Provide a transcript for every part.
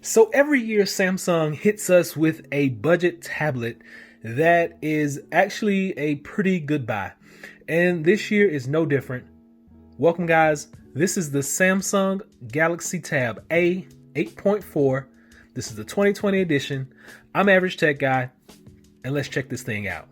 So every year Samsung hits us with a budget tablet that is actually a pretty good buy. And this year is no different. Welcome guys, this is the Samsung Galaxy Tab A 8.4. This is the 2020 edition. I'm Average Tech Guy, and let's check this thing out.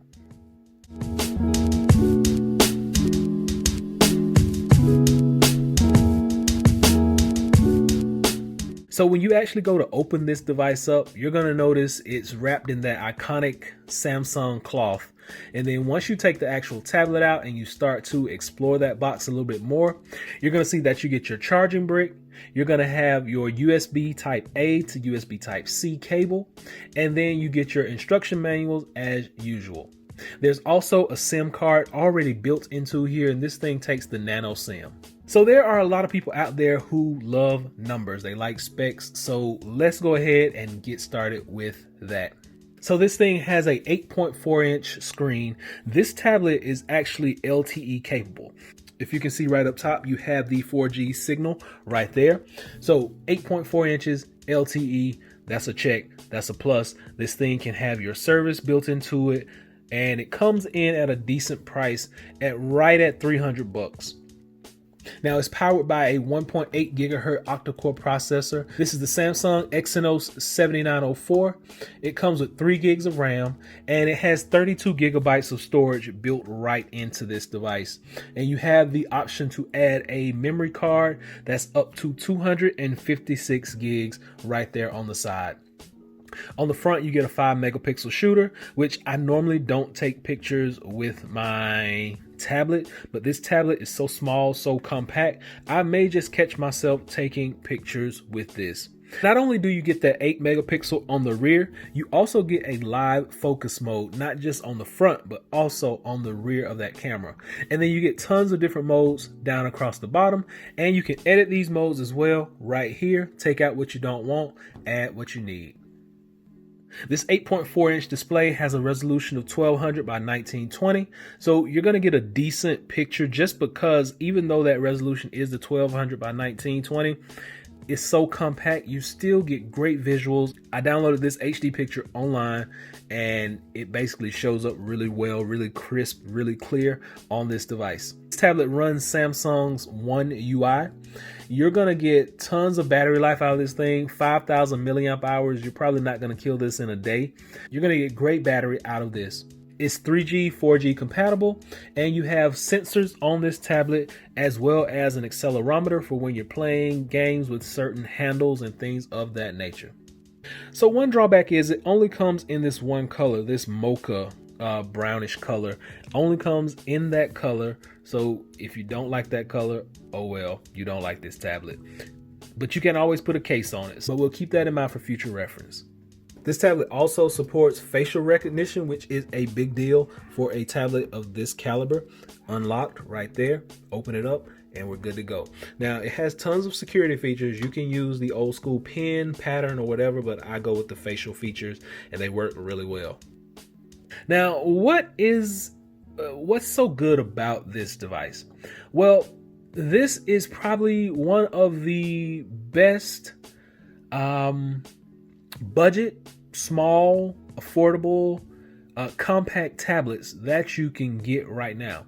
So when you actually go to open this device up, you're going to notice it's wrapped in that iconic Samsung cloth. And then once you take the actual tablet out and you start to explore that box a little bit more, you're going to see that you get your charging brick. You're going to have your USB type A to USB type C cable. And then you get your instruction manuals as usual. There's also a SIM card already built into here, and this thing takes the nano SIM. So there are a lot of people out there who love numbers. They like specs. So let's go ahead and get started with that. So this thing has a 8.4 inch screen. This tablet is actually LTE capable. If you can see right up top, you have the 4G signal right there. So 8.4 inches LTE, that's a check, that's a plus. This thing can have your service built into it, and it comes in at a decent price at right at $300. Now it's powered by a 1.8 gigahertz octa-core processor. This is the Samsung Exynos 7904. It comes with 3 gigs of RAM, and it has 32 gigabytes of storage built right into this device. And you have the option to add a memory card that's up to 256 gigs right there on the side. On the front, you get a 5 megapixel shooter, which I normally don't take pictures with my tablet, but this tablet is so small, so compact, I may just catch myself taking pictures with this. Not only do you get that 8 megapixel on the rear, you also get a live focus mode, not just on the front, but also on the rear of that camera. And then you get tons of different modes down across the bottom, and you can edit these modes as well right here. Take out what you don't want, add what you need. This 8.4 inch display has a resolution of 1200 by 1920. So you're going to get a decent picture just because even though that resolution is the 1200 by 1920, it's so compact, you still get great visuals. I downloaded this HD picture online and it basically shows up really well, really crisp, really clear on this device. This tablet runs Samsung's One UI. You're gonna get tons of battery life out of this thing, 5,000 milliamp hours. You're probably not gonna kill this in a day. You're gonna get great battery out of this. It's 3G, 4G compatible, and you have sensors on this tablet as well as an accelerometer for when you're playing games with certain handles and things of that nature. So one drawback is it only comes in this one color, this mocha brownish color. Only comes in that color. So if you don't like that color, oh well, you don't like this tablet. But you can always put a case on it. So we'll keep that in mind for future reference. This tablet also supports facial recognition, which is a big deal for a tablet of this caliber. Unlocked right there, open it up, and we're good to go. Now, it has tons of security features. You can use the old school pin pattern or whatever, but I go with the facial features, and they work really well. Now, what's so good about this device? Well, this is probably one of the best budget, small, affordable, compact tablets that you can get right now.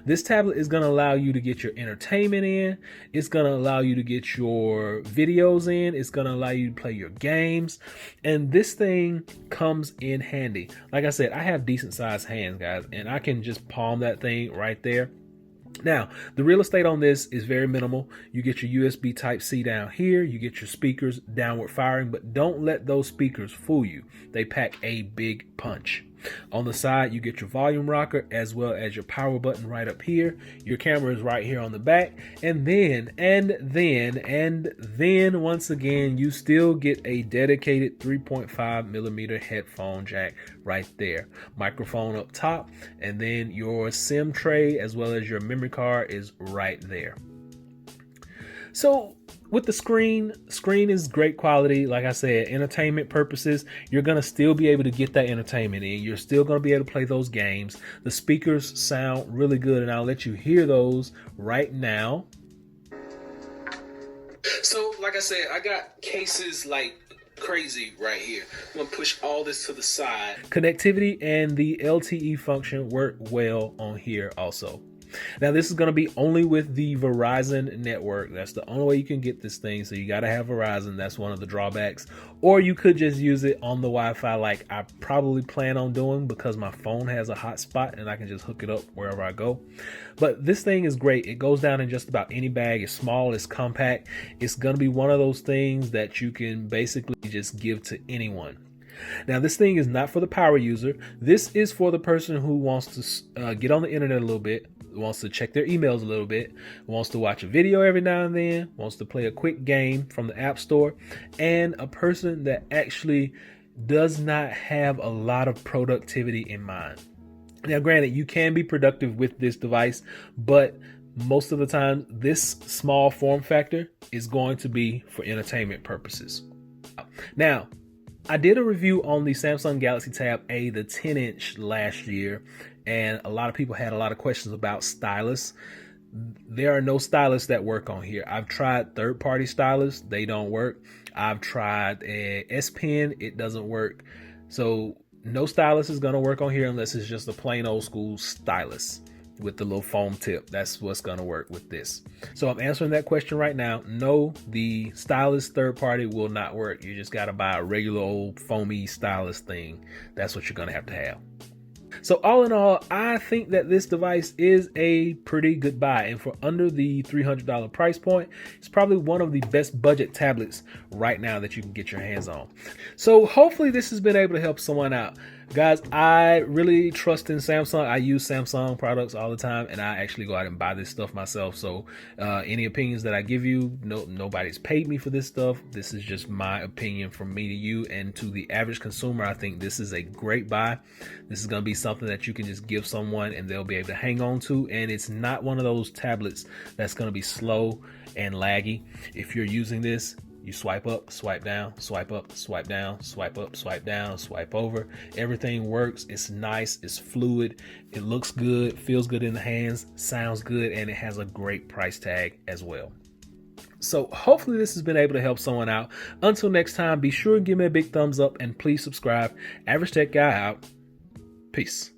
This tablet is going to allow you to get your entertainment in. It's going to allow you to get your videos in. It's going to allow you to play your games. And this thing comes in handy. Like I said, I have decent sized hands, guys, and I can just palm that thing right there. Now, the real estate on this is very minimal. You get your USB type C down here. You get your speakers downward firing, but don't let those speakers fool you. They pack a big punch. On the side, you get your volume rocker as well as your power button right up here. Your camera is right here on the back. And then once again, you still get a dedicated 3.5 millimeter headphone jack right there. Microphone up top, and then your SIM tray as well as your memory card is right there. So with the screen is great quality. Like I said, entertainment purposes, you're going to still be able to get that entertainment in. You're still going to be able to play those games. The speakers sound really good, and I'll let you hear those right now. So, like I said, I got cases like crazy right here. I'm gonna push all this to the side. Connectivity and the LTE function work well on here also. Now, this is going to be only with the Verizon network. That's the only way you can get this thing. So you got to have Verizon. That's one of the drawbacks. Or you could just use it on the Wi-Fi like I probably plan on doing, because my phone has a hotspot and I can just hook it up wherever I go. But this thing is great. It goes down in just about any bag. It's small, it's compact. It's going to be one of those things that you can basically just give to anyone. Now, this thing is not for the power user. This is for the person who wants to get on the internet a little bit, wants to check their emails a little bit, wants to watch a video every now and then, wants to play a quick game from the App Store, and a person that actually does not have a lot of productivity in mind. Now, granted, you can be productive with this device, but most of the time, this small form factor is going to be for entertainment purposes. Now, I did a review on the Samsung Galaxy Tab A, the 10-inch last year, and a lot of people had a lot of questions about stylus. There are no stylus that work on here. I've tried third-party stylus. They don't work. I've tried a S Pen. It doesn't work. So no stylus is going to work on here unless it's just a plain old school stylus with the little foam tip. That's what's going to work with this. So I'm answering that question right now. No, the stylus third party will not work. You just got to buy a regular old foamy stylus thing. That's what you're going to have. So all in all, I think that this device is a pretty good buy, and for under the $300 price point, it's probably one of the best budget tablets right now that you can get your hands on. So hopefully this has been able to help someone out. Guys, I really trust in Samsung. I use Samsung products all the time, and I actually go out and buy this stuff myself. So any opinions that I give you, nobody's paid me for this stuff. This is just my opinion from me to you, and to the average consumer, I think this is a great buy. This is going to be something that you can just give someone and they'll be able to hang on to, and it's not one of those tablets that's going to be slow and laggy. If you're using this, you swipe up, swipe down, swipe up, swipe down, swipe up, swipe down, swipe over. Everything works. It's nice. It's fluid. It looks good, feels good in the hands, sounds good, and it has a great price tag as well. So hopefully this has been able to help someone out. Until next time, be sure to give me a big thumbs up and please subscribe. Average Tech Guy out. Peace.